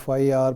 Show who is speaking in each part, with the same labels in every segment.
Speaker 1: FIR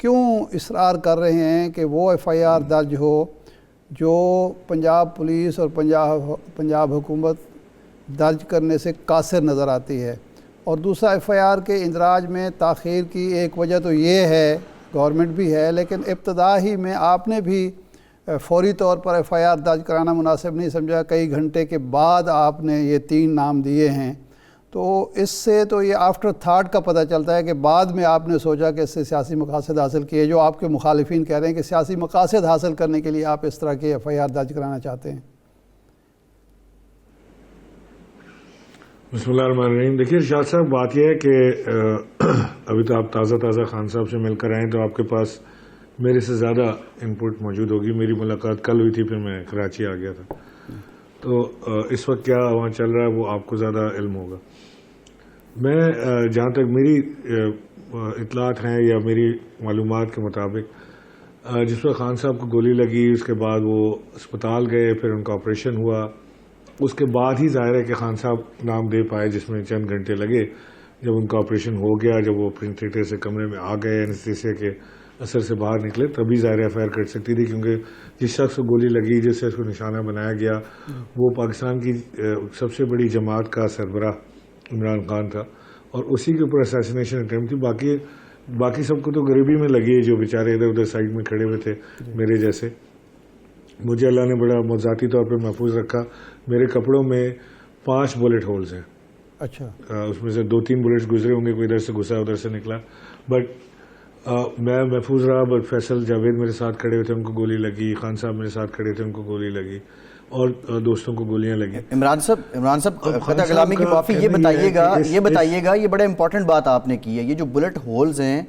Speaker 1: کیوں اصرار کر رہے ہیں کہ وہ ایف آئی آر درج ہو جو پنجاب پولیس اور پنجاب حکومت درج کرنے سے قاصر نظر آتی ہے؟ اور دوسرا ایف آئی آر کے اندراج میں تاخیر کی ایک وجہ تو یہ ہے، گورنمنٹ بھی ہے، لیکن ابتدا ہی میں آپ نے بھی فوری طور پر ایف آئی آر درج کرانا مناسب نہیں سمجھا، کئی گھنٹے کے بعد آپ نے یہ 3 نام دیے ہیں، تو اس سے تو یہ آفٹر تھاٹ کا پتہ چلتا ہے کہ بعد میں آپ نے سوچا کہ اس سے سیاسی مقاصد حاصل کیے، جو آپ کے مخالفین کہہ رہے ہیں کہ سیاسی مقاصد حاصل کرنے کے لیے آپ اس طرح کی ایف آئی آر درج کرانا چاہتے ہیں۔
Speaker 2: بسم اللہ الرحمن الرحیم۔ دیکھیے ارشاد صاحب، بات یہ ہے کہ ابھی تو آپ تازہ خان صاحب سے مل کر آئے تو آپ کے پاس میرے سے زیادہ انپٹ موجود ہوگی۔ میری ملاقات کل ہوئی تھی، پھر میں کراچی آ گیا تھا، تو اس وقت کیا وہاں چل رہا ہے وہ آپ کو زیادہ علم ہوگا۔ میں جہاں تک میری اطلاعات ہیں یا میری معلومات کے مطابق، جس وقت خان صاحب کو گولی لگی اس کے بعد وہ اسپتال گئے، پھر ان کا آپریشن ہوا، اس کے بعد ہی ظاہر ہے کہ خان صاحب نام دے پائے، جس میں چند گھنٹے لگے۔ جب ان کا آپریشن ہو گیا، جب وہ آپریشن تھیٹر سے کمرے میں آ گئے، اینستھیسیا کے اثر سے باہر نکلے، تبھی ظاہر ایف آئی آر کٹ سکتی تھی، کیونکہ جس شخص کو گولی لگی، جس سے اس کو نشانہ بنایا گیا، وہ پاکستان کی سب سے بڑی جماعت کا سربراہ عمران خان تھا، اور اسی کے اوپر اسیسینیشن اٹیمپٹ تھی۔ باقی سب کو تو غریبی میں لگی ہے، جو بیچارے ادھر ادھر سائڈ میں کھڑے ہوئے تھے میرے جیسے۔ مجھے اللہ نے بڑا ذاتی طور پہ محفوظ رکھا۔ میرے کپڑوں میں 5 بلٹ ہولز ہیں۔
Speaker 1: اچھا،
Speaker 2: اس میں سے 2-3 بلٹس گزرے ہوں گے، کوئی ادھر سے گھسا ادھر سے نکلا، بٹ میں محفوظ رہا۔ بٹ فیصل جاوید میرے ساتھ کھڑے ہوئے تھے، ان کو گولی لگی، خان صاحب میرے ساتھ کھڑے تھے، ان کو گولی لگی، اور دوستوں کو گولیاں لگی۔
Speaker 3: عمران صاحب قطع کلامی کی معافی، یہ بتائیے گا، یہ بڑا امپورٹنٹ بات آپ نے کی ہے، یہ جو بلٹ ہولز ہیں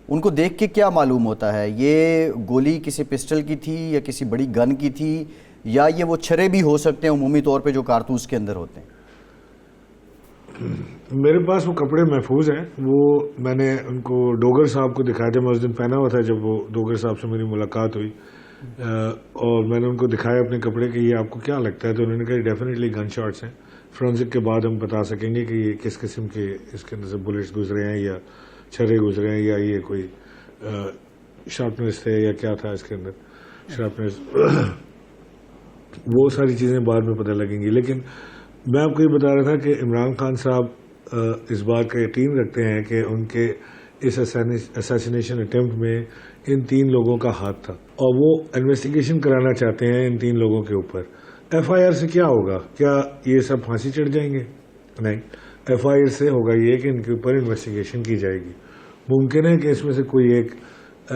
Speaker 3: ان کو دیکھ کے کیا معلوم ہوتا ہے؟ یہ گولی کسی پسٹل کی تھی یا کسی بڑی گن کی تھی، یا یہ وہ چھرے بھی ہو سکتے ہیں عمومی طور پہ جو کارتوس کے اندر ہوتے ہیں؟
Speaker 2: میرے پاس وہ کپڑے محفوظ ہیں، وہ میں نے ان کو ڈوگر صاحب کو دکھایا تھا۔ میں اس دن پہنا ہوا تھا جب وہ ڈوگر صاحب سے میری ملاقات ہوئی، اور میں نے ان کو دکھایا اپنے کپڑے کہ یہ آپ کو کیا لگتا ہے، تو انہوں نے کہا ڈیفینیٹلی گن شاٹس ہیں، فرانزک کے بعد ہم بتا سکیں گے کہ یہ کس قسم کے اس کے اندر سے بلٹس گزرے ہیں، یا چھرے گزرے ہیں، یا یہ کوئی شارپنرز تھے یا کیا تھا اس کے اندر شارپنرز۔ وہ ساری چیزیں بعد میں پتہ لگیں گی، لیکن میں آپ کو یہ بتا رہا تھا کہ عمران خان صاحب اس بات کا یقین رکھتے ہیں کہ ان کے اس اسیسینیشن اٹیمپٹ میں ان 3 لوگوں کا ہاتھ تھا، اور وہ انویسٹیگیشن کرانا چاہتے ہیں ان 3 لوگوں کے اوپر۔ ایف آئی آر سے کیا ہوگا؟ کیا یہ سب پھانسی چڑھ جائیں گے؟ نہیں، ایف آئی آر سے ہوگا یہ کہ ان کے اوپر انویسٹیگیشن کی جائے گی۔ ممکن ہے کہ اس میں سے کوئی ایک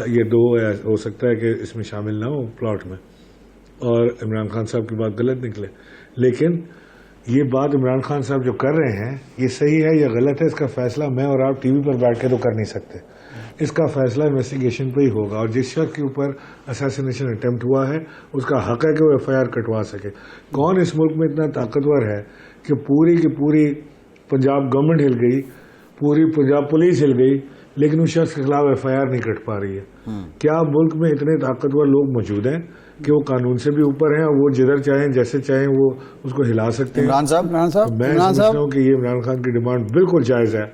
Speaker 2: یا 2 ہو سکتا ہے کہ اس میں شامل نہ ہو پلاٹ میں، اور عمران خان صاحب کی بات غلط نکلے، لیکن یہ بات عمران خان صاحب جو کر رہے ہیں یہ صحیح ہے یا غلط ہے، اس کا فیصلہ میں اور آپ ٹی وی پر بیٹھ کے تو کر نہیں سکتے۔ اس کا فیصلہ انویسٹیگیشن پہ ہی ہوگا، اور جس شخص کے اوپر اسیسینیشن اٹیمپٹ ہوا ہے اس کا حق ہے کہ وہ ایف آئی آر کٹوا سکے۔ کون اس ملک میں اتنا طاقتور ہے کہ پوری کی پوری پنجاب گورنمنٹ ہل گئی، پوری پنجاب پولیس ہل گئی، لیکن اس شخص کے خلاف ایف آئی آر نہیں کٹ پا رہی ہے؟ کیا ملک میں اتنے طاقتور لوگ موجود ہیں کہ وہ قانون سے بھی اوپر ہیں، اور وہ جدھر چاہیں جیسے چاہیں وہ اس کو ہلا سکتے ہیں؟
Speaker 3: عمران صاحب
Speaker 2: میں سمجھتا ہوں کہ یہ عمران خان کی ڈیمانڈ بالکل جائز ہے۔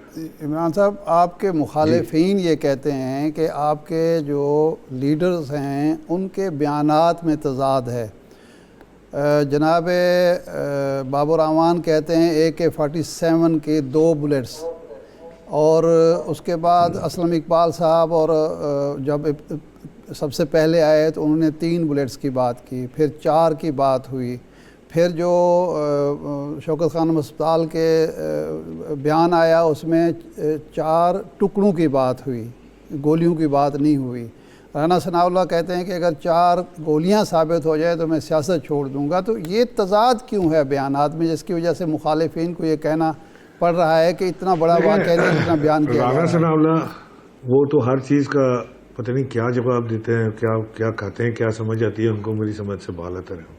Speaker 1: عمران صاحب، آپ کے مخالفین یہ کہتے ہیں کہ آپ کے جو لیڈرز ہیں ان کے بیانات میں تضاد ہے۔ جناب بابر اعوان کہتے ہیں AK-47 کے 2 بلٹس، اور اس کے بعد اسلم اقبال صاحب اور جب سب سے پہلے آئے تو انہوں نے 3 بلٹس کی بات کی، پھر 4 کی بات ہوئی، پھر جو شوکت خانم اسپتال کے بیان آیا اس میں 4 ٹکڑوں کی بات ہوئی، گولیوں کی بات نہیں ہوئی۔ رانا ثناء اللہ کہتے ہیں کہ اگر 4 گولیاں ثابت ہو جائے تو میں سیاست چھوڑ دوں گا۔ تو یہ تضاد کیوں ہے بیانات میں، جس کی وجہ سے مخالفین کو یہ کہنا پڑ رہا ہے کہ اتنا بڑا واقعہ نہیں جتنا بیان کیا جا رہا ہے؟
Speaker 2: رانا ثناء اللہ وہ تو ہر چیز کا پتہ نہیں کیا جواب دیتے ہیں، کیا کہتے ہیں، کیا سمجھ آتی ہے ان کو، میری سمجھ سے بالا تر ہے۔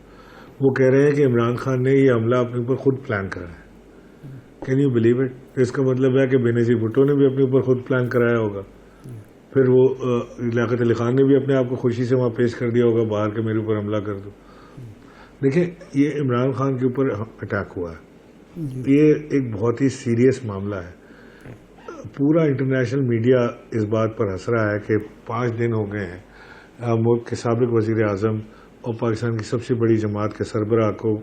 Speaker 2: وہ کہہ رہے ہیں کہ عمران خان نے یہ حملہ اپنے اوپر خود پلان کرا ہے۔ Can you believe it? اس کا مطلب ہے کہ بینظیر بھٹو نے بھی اپنے اوپر خود پلان کرایا ہوگا، پھر وہ لیاقت علی خان نے بھی اپنے آپ کو خوشی سے وہاں پیش کر دیا ہوگا باہر کے میرے اوپر حملہ کر دو۔ دیکھیں، یہ عمران خان کے اوپر اٹیک ہوا ہے، یہ ایک بہت ہی سیریس معاملہ ہے۔ پورا انٹرنیشنل میڈیا اس بات پر ہنس رہا ہے کہ 5 دن ہو گئے ہیں ملک کے سابق وزیر اعظم اور پاکستان کی سب سے بڑی جماعت کے سربراہ کو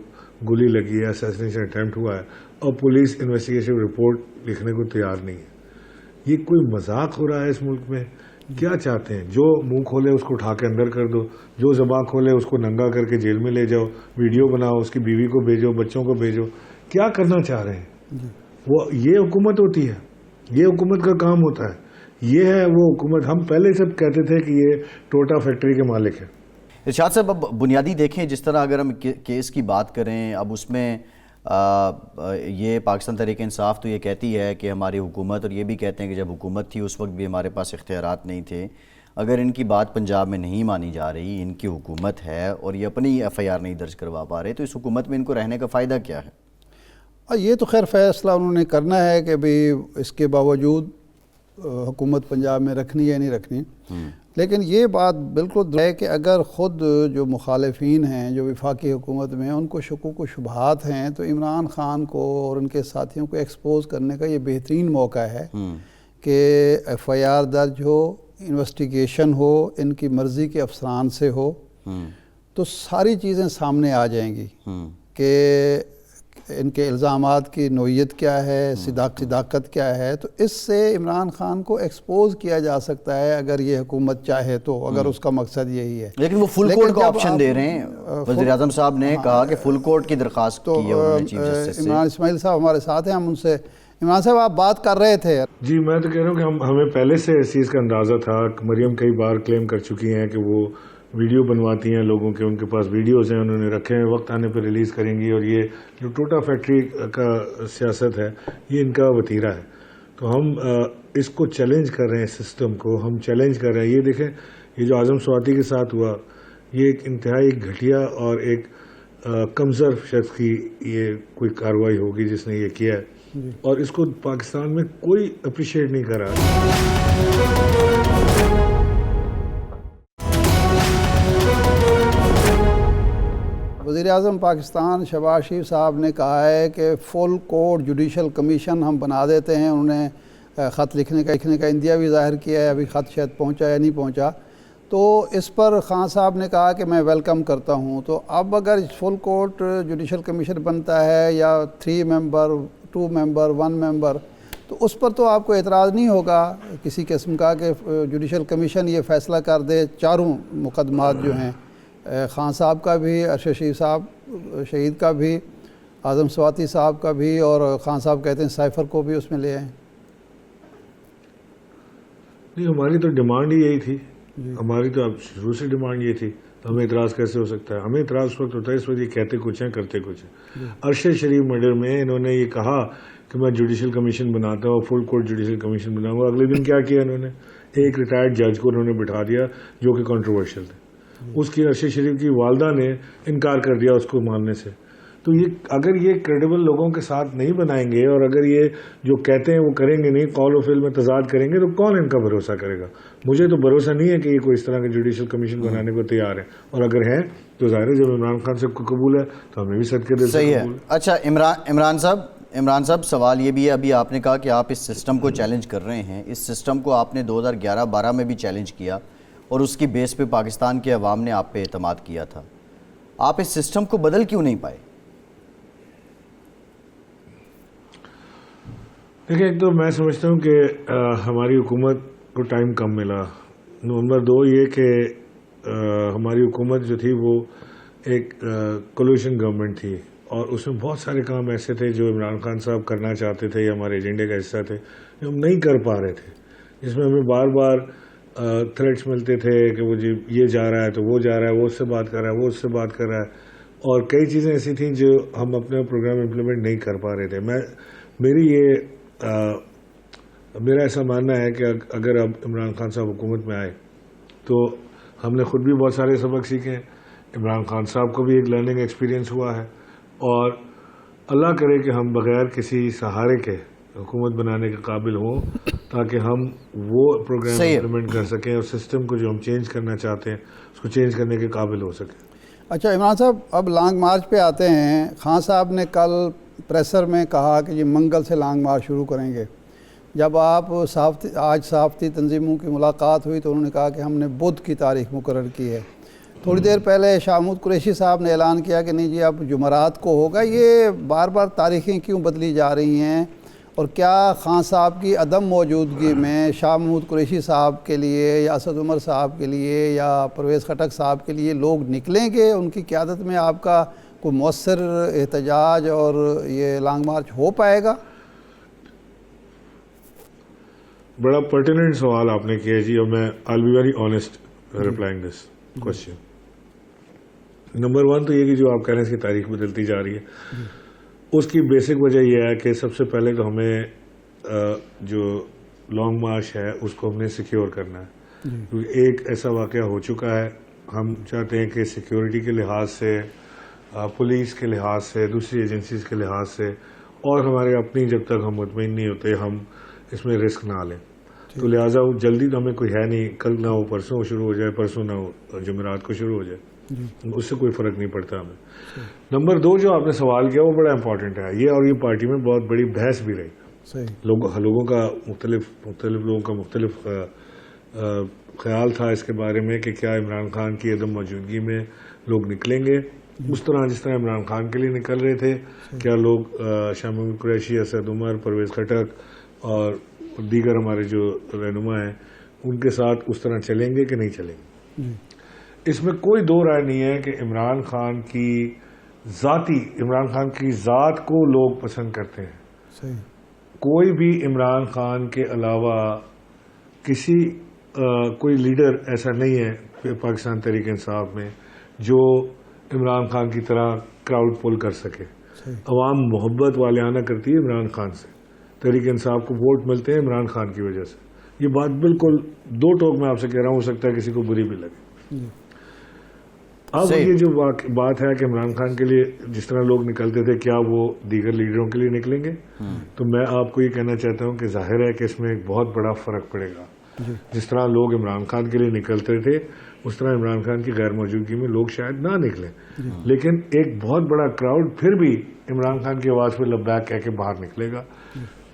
Speaker 2: گولی لگی ہے, اسیسینیشن اٹیمپٹ ہوا ہے, اور پولیس انویسٹیگیشن رپورٹ لکھنے کو تیار نہیں ہے. یہ کوئی مذاق ہو رہا ہے اس ملک میں؟ کیا چاہتے ہیں؟ جو منہ کھولے اس کو اٹھا کے اندر کر دو, جو زبان کھولے اس کو ننگا کر کے جیل میں لے جاؤ, ویڈیو بناؤ, اس کی بیوی کو بھیجو, بچوں کو بھیجو. کیا کرنا چاہ رہے ہیں؟ وہ یہ حکومت ہوتی ہے, یہ حکومت کا کام ہوتا ہے, یہ ہے وہ حکومت. ہم پہلے سب کہتے تھے کہ یہ ٹوٹا فیکٹری کے مالک ہیں.
Speaker 3: ارشاد صاحب, اب بنیادی دیکھیں جس طرح اگر ہم کیس کی بات کریں, اب اس میں یہ پاکستان تحریک انصاف تو یہ کہتی ہے کہ ہماری حکومت, اور یہ بھی کہتے ہیں کہ جب حکومت تھی اس وقت بھی ہمارے پاس اختیارات نہیں تھے. اگر ان کی بات پنجاب میں نہیں مانی جا رہی, ان کی حکومت ہے اور یہ اپنی ایف آئی آر نہیں درج کروا پا رہے, تو اس حکومت میں ان کو رہنے کا فائدہ کیا ہے؟
Speaker 1: یہ تو خیر فیصلہ انہوں نے کرنا ہے کہ بھی اس کے باوجود حکومت پنجاب میں رکھنی یا نہیں رکھنی. لیکن یہ بات بالکل ہے کہ اگر خود جو مخالفین ہیں جو وفاقی حکومت میں, ان کو شکوک و شبہات ہیں, تو عمران خان کو اور ان کے ساتھیوں کو ایکسپوز کرنے کا یہ بہترین موقع ہے کہ ایف آئی آر درج ہو, انویسٹیگیشن ہو, ان کی مرضی کے افسران سے ہو, تو ساری چیزیں سامنے آ جائیں گی کہ ان کے الزامات کی نوعیت کیا ہے, صداقت کیا ہے. تو اس سے عمران خان کو ایکسپوز کیا جا سکتا ہے اگر یہ حکومت چاہے تو, اگر اس کا مقصد یہی ہے.
Speaker 3: لیکن وہ فل کورٹ کا آپشن دے رہے ہیں. وزیر اعظم صاحب نے کہا کہ فل کورٹ کی درخواست کی ہے انہوں نے چیف جسٹس سے.
Speaker 1: عمران اسماعیل صاحب ہمارے ساتھ ہیں, ہم ان سے. عمران صاحب آپ بات کر رہے تھے.
Speaker 2: جی میں تو کہہ رہا ہوں کہ ہمیں پہلے سے اس چیز کا اندازہ تھا. مریم کئی بار کلیم کر چکی ہیں کہ وہ ویڈیو بنواتی ہیں لوگوں کے, ان کے پاس ویڈیوز ہیں, انہوں نے رکھے ہیں, وقت آنے پہ ریلیز کریں گی. اور یہ جو ٹوٹا فیکٹری کا سیاست ہے یہ ان کا وتیرہ ہے. تو ہم اس کو چیلنج کر رہے ہیں, سسٹم کو ہم چیلنج کر رہے ہیں. یہ دیکھیں, یہ جو اعظم سواتی کے ساتھ ہوا, یہ ایک انتہائی گھٹیا اور ایک کمزور شخص کی یہ کوئی کارروائی ہوگی جس نے یہ کیا ہے, اور اس کو پاکستان میں کوئی اپریشیٹ نہیں کر رہا.
Speaker 1: وزیر اعظم پاکستان شہباز شریف صاحب نے کہا ہے کہ فل کورٹ جوڈیشل کمیشن ہم بنا دیتے ہیں. انہوں نے خط لکھنے کا اندیا بھی ظاہر کیا ہے, ابھی خط شاید پہنچا یا نہیں پہنچا. تو اس پر خان صاحب نے کہا کہ میں ویلکم کرتا ہوں. تو اب اگر فل کورٹ جوڈیشل کمیشن بنتا ہے یا 3 ممبر 2 ممبر 1 ممبر, تو اس پر تو آپ کو اعتراض نہیں ہوگا کسی قسم کا کہ جوڈیشل کمیشن یہ فیصلہ کر دے چاروں مقدمات جو ہیں, خان صاحب کا بھی, ارشد شریف صاحب شہید کا بھی, اعظم سواتی صاحب کا بھی, اور خان صاحب کہتے ہیں سائفر کو بھی اس میں لے آئیں.
Speaker 2: نہیں, ہماری تو ڈیمانڈ ہی یہی تھی. ہماری تو اب شروع سے ڈیمانڈ یہ تھی. تو ہمیں اعتراض کیسے ہو سکتا ہے؟ ہمیں اعتراض اس وقت ہوتا ہے اس وقت یہ کہتے کچھ ہیں کرتے کچھ ہیں. ارشد شریف مرڈر میں انہوں نے یہ کہا کہ میں جوڈیشل کمیشن بناتا ہوں, فل کورٹ جوڈیشل کمیشن بناؤں گا. اگلے دن کیا کیا انہوں نے؟ ایک ریٹائرڈ جج کو انہوں نے بٹھا دیا جو کہ کنٹروورشل تھے. اس کی ارشد شریف کی والدہ نے انکار کر دیا اس کو ماننے سے. تو یہ اگر یہ کریڈیبل لوگوں کے ساتھ نہیں بنائیں گے, اور اگر یہ جو کہتے ہیں وہ کریں گے نہیں, قول و فعل میں تضاد کریں گے, تو کون ان کا بھروسہ کرے گا؟ مجھے تو بھروسہ نہیں ہے کہ یہ کوئی اس طرح کا جوڈیشل کمیشن بنانے کو تیار ہے. اور اگر ہیں تو ظاہر ہے جب عمران خان صاحب کو قبول ہے تو ہمیں بھی صدقے دل سے
Speaker 3: صحیح ہے.
Speaker 2: قبول ہے.
Speaker 3: اچھا عمران صاحب سوال یہ بھی ہے, ابھی آپ نے کہا کہ آپ اس سسٹم کو چیلنج کر رہے ہیں. اس سسٹم کو آپ نے 2011-12 میں بھی چیلنج کیا, اور اس کی بیس پہ پاکستان کے عوام نے آپ پہ اعتماد کیا تھا. آپ اس سسٹم کو بدل کیوں نہیں پائے؟
Speaker 2: دیکھیں, ایک تو میں سمجھتا ہوں کہ ہماری حکومت کو ٹائم کم ملا. نمبر 2 یہ کہ ہماری حکومت جو تھی وہ ایک کولیشن گورنمنٹ تھی, اور اس میں بہت سارے کام ایسے تھے جو عمران خان صاحب کرنا چاہتے تھے یا ہمارے ایجنڈے کا حصہ تھے جو ہم نہیں کر پا رہے تھے. جس میں ہمیں بار بار تھریٹس ملتے تھے کہ وہ جی یہ جا رہا ہے تو وہ جا رہا ہے, وہ اس سے بات کر رہا ہے, وہ اس سے بات کر رہا ہے, اور کئی چیزیں ایسی تھیں جو ہم اپنے پروگرام امپلیمنٹ نہیں کر پا رہے تھے. میرا ایسا ماننا ہے کہ اگر اب عمران خان صاحب حکومت میں آئے تو ہم نے خود بھی بہت سارے سبق سیکھے ہیں, عمران خان صاحب کو بھی ایک لرننگ ایکسپیرینس ہوا ہے, اور اللہ کرے کہ ہم بغیر کسی سہارے کے حکومت بنانے کے قابل ہوں تاکہ ہم وہ پروگرام امپلیمنٹ کر سکیں اور سسٹم کو جو ہم چینج کرنا چاہتے ہیں اس کو چینج کرنے کے قابل ہو سکیں.
Speaker 1: اچھا عمران صاحب, اب لانگ مارچ پہ آتے ہیں. خان صاحب نے کل پریسر میں کہا کہ یہ منگل سے لانگ مارچ شروع کریں گے. جب آپ آج صحافتی تنظیموں کی ملاقات ہوئی تو انہوں نے کہا کہ ہم نے بدھ کی تاریخ مقرر کی ہے. تھوڑی دیر پہلے شاہ محمود قریشی صاحب نے اعلان کیا کہ نہیں جی اب جمعرات کو ہوگا. یہ بار بار تاریخیں کیوں بدلی جا رہی ہیں؟ اور کیا خان صاحب کی عدم موجودگی میں شاہ محمود قریشی صاحب کے لیے یا اسد عمر صاحب کے لیے یا پرویز خٹک صاحب کے لیے لوگ نکلیں گے؟ ان کی قیادت میں آپ کا کوئی مؤثر احتجاج اور یہ لانگ مارچ ہو پائے گا؟
Speaker 2: بڑا پرٹیننٹ سوال آپ نے کیا جی، اور میں I will be very honest replying this question. Number 1 تو یہ کہ جو آپ کہہ رہے ہیں اس کی تاریخ بدلتی جا رہی ہے، اس کی بیسک وجہ یہ ہے کہ سب سے پہلے تو ہمیں جو لانگ مارچ ہے اس کو ہم نے سیکیور کرنا ہے، کیونکہ ایک ایسا واقعہ ہو چکا ہے. ہم چاہتے ہیں کہ سیکیورٹی کے لحاظ سے، پولیس کے لحاظ سے، دوسری ایجنسیز کے لحاظ سے، اور ہمارے اپنی جب تک ہم مطمئن نہیں ہوتے ہم اس میں رسک نہ لیں. تو لہٰذا جلدی تو ہمیں کوئی ہے نہیں، کل نہ ہو پرسوں شروع ہو جائے، پرسوں نہ ہو جمعرات کو شروع ہو جائے، اس سے کوئی فرق نہیں پڑتا ہمیں. نمبر 2 جو آپ نے سوال کیا وہ بڑا امپورٹنٹ ہے یہ، اور یہ پارٹی میں بہت بڑی بحث بھی رہی. لوگوں کا مختلف لوگوں کا مختلف خیال تھا اس کے بارے میں کہ کیا عمران خان کی عدم موجودگی میں لوگ نکلیں گے اس طرح جس طرح عمران خان کے لیے نکل رہے تھے؟ کیا لوگ شاہ محمود قریشی، اسد عمر، پرویز خٹک اور دیگر ہمارے جو رہنما ہیں ان کے ساتھ اس طرح چلیں گے کہ نہیں چلیں گے؟ اس میں کوئی دو رائے نہیں ہے کہ عمران خان کی ذات کو لوگ پسند کرتے ہیں. کوئی بھی عمران خان کے علاوہ کوئی لیڈر ایسا نہیں ہے پاکستان تحریک انصاف میں جو عمران خان کی طرح کراؤڈ پول کر سکے. عوام محبت والیانہ کرتی ہے عمران خان سے، تحریک انصاف کو ووٹ ملتے ہیں عمران خان کی وجہ سے. یہ بات بالکل دو ٹوک میں آپ سے کہہ رہا ہوں، ہو سکتا ہے کسی کو بری بھی لگے. اب یہ جو بات ہے کہ عمران خان کے لیے جس طرح لوگ نکلتے تھے کیا وہ دیگر لیڈروں کے لیے نکلیں گے، تو میں آپ کو یہ کہنا چاہتا ہوں کہ ظاہر ہے کہ اس میں ایک بہت بڑا فرق پڑے گا. جس طرح لوگ عمران خان کے لیے نکلتے تھے اس طرح عمران خان کی غیر موجودگی میں لوگ شاید نہ نکلیں، لیکن ایک بہت بڑا کراؤڈ پھر بھی عمران خان کی آواز پہ لبیک کہہ کے باہر نکلے گا.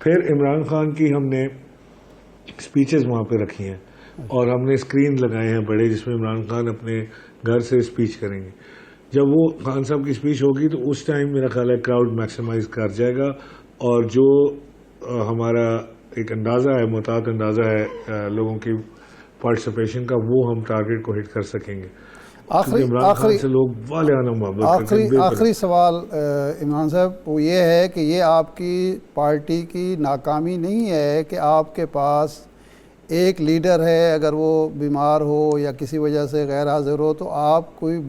Speaker 2: پھر عمران خان کی ہم نے اسپیچز وہاں پہ رکھی ہیں اور ہم نے اسکرین لگائے ہیں بڑے جس میں عمران خان اپنے گھر سے اسپیچ کریں گے. جب وہ خان صاحب کی اسپیچ ہوگی تو اس ٹائم میرا خیال ہے کراؤڈ میکسیمائز کر جائے گا، اور جو ہمارا ایک اندازہ ہے، محتاط اندازہ ہے لوگوں کی پارٹیسپیشن کا، وہ ہم ٹارگیٹ کو ہٹ کر سکیں گے. عمران خان سے لوگ والیانہ محبت کرتے ہیں.
Speaker 1: آخری سوال عمران صاحب وہ یہ ہے کہ یہ آپ کی پارٹی کی ناکامی نہیں ہے کہ آپ کے پاس ایک لیڈر ہے، اگر وہ بیمار ہو یا کسی وجہ سے غیر حاضر ہو تو آپ کوئی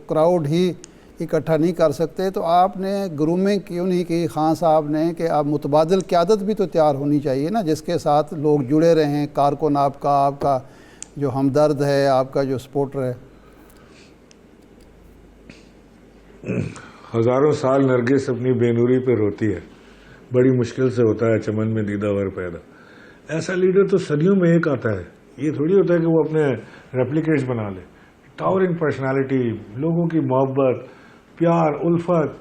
Speaker 1: کراؤڈ ہی اکٹھا نہیں کر سکتے؟ تو آپ نے گرومنگ کیوں نہیں کی خان صاحب نے کہ آپ متبادل قیادت بھی تو تیار ہونی چاہیے نا، جس کے ساتھ لوگ جڑے رہیں، کارکن آپ کا جو ہمدرد ہے، آپ کا جو سپورٹر ہے؟
Speaker 2: ہزاروں سال نرگس اپنی بے نوری پہ روتی ہے، بڑی مشکل سے ہوتا ہے چمن میں دیدہ ور پیدا. ایسا لیڈر تو صدیوں میں ایک آتا ہے، یہ تھوڑی ہوتا ہے کہ وہ اپنے ریپلیکیٹس بنا لے. ٹاورنگ پرسنالٹی، لوگوں کی محبت، پیار، الفت،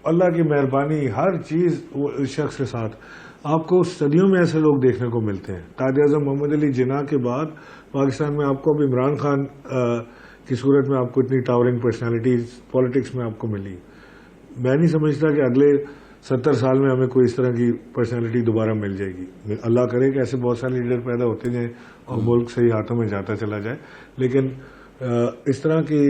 Speaker 2: اللہ کی مہربانی، ہر چیز وہ اس شخص کے ساتھ. آپ کو صدیوں میں ایسے لوگ دیکھنے کو ملتے ہیں. قائد اعظم محمد علی جناح کے بعد پاکستان میں آپ کو اب عمران خان کی صورت میں آپ کو اتنی ٹاورنگ پرسنالٹیز پالیٹکس میں آپ کو ملی. میں نہیں سمجھتا کہ اگلے 70 سال میں ہمیں کوئی اس طرح کی پرسنالٹی دوبارہ مل جائے گی. اللہ کرے کہ ایسے بہت سارے لیڈر پیدا ہوتے جائیں اور ملک صحیح ہاتھوں میں جاتا چلا جائے، لیکن اس طرح کی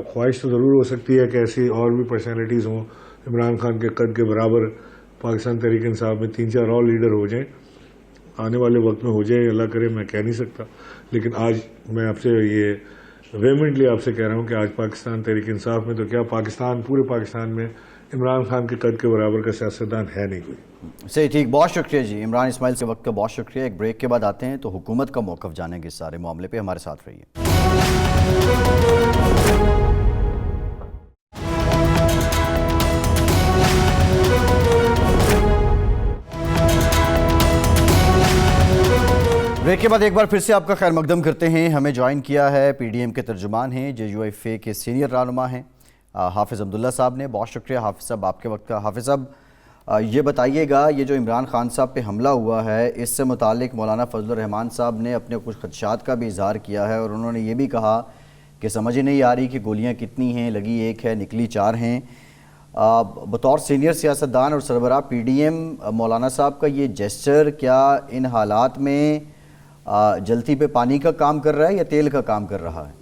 Speaker 2: خواہش تو ضرور ہو سکتی ہے کہ ایسی اور بھی پرسنالٹیز ہوں عمران خان کے قد کے برابر پاکستان تحریک انصاف میں 3-4 اور لیڈر ہو جائیں. آنے والے وقت میں ہو جائے، اللہ کرے، میں کہہ نہیں سکتا. لیکن آج میں آپ سے یہ ویمنٹلی آپ سے کہہ رہا ہوں کہ آج پاکستان تحریک انصاف میں تو کیا پورے پاکستان میں عمران خان کے قد کے برابر کا سیاستدان ہے نہیں کوئی.
Speaker 3: صحیح، ٹھیک، بہت شکریہ جی عمران اسماعیل سے وقت کا بہت شکریہ. ایک بریک کے بعد آتے ہیں تو حکومت کا موقف جانیں گے اس سارے معاملے پہ. ہمارے ساتھ رہیے. بریک کے بعد ایک بار پھر سے آپ کا خیر مقدم کرتے ہیں. ہمیں جوائن کیا ہے پی ڈی ایم کے ترجمان ہیں، JUIFA کے سینئر رہنما ہیں حافظ عبداللہ صاحب نے. بہت شکریہ حافظ صاحب آپ کے وقت کا. حافظ صاحب، یہ بتائیے گا یہ جو عمران خان صاحب پہ حملہ ہوا ہے اس سے متعلق مولانا فضل الرحمان صاحب نے اپنے کچھ خدشات کا بھی اظہار کیا ہے، اور انہوں نے یہ بھی کہا کہ سمجھ ہی نہیں آ رہی کہ گولیاں کتنی ہیں، لگی ایک ہے نکلی 4 ہیں۔ بطور سینئر سیاستدان اور سربراہ پی ڈی ایم مولانا صاحب کا یہ جیسچر کیا ان حالات میں جلتی پہ پانی کا کام کر رہا ہے یا تیل کا کام کر رہا ہے؟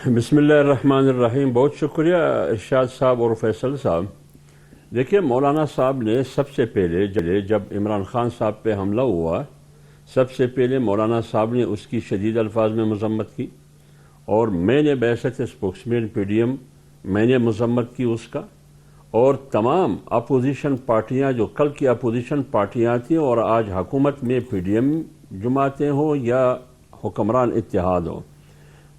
Speaker 4: بسم اللہ الرحمن الرحیم۔ بہت شکریہ ارشاد صاحب اور فیصل صاحب۔ دیکھیے مولانا صاحب نے سب سے پہلے جب عمران خان صاحب پہ حملہ ہوا، سب سے پہلے مولانا صاحب نے اس کی شدید الفاظ میں مذمت کی، اور میں نے بحیثیت اسپوکسمین پی ڈی ایم میں نے مذمت کی اس کا، اور تمام اپوزیشن پارٹیاں جو کل کی اپوزیشن پارٹیاں تھیں اور آج حکومت میں پی ڈی ایم جماعتیں ہوں یا حکمران اتحاد ہوں،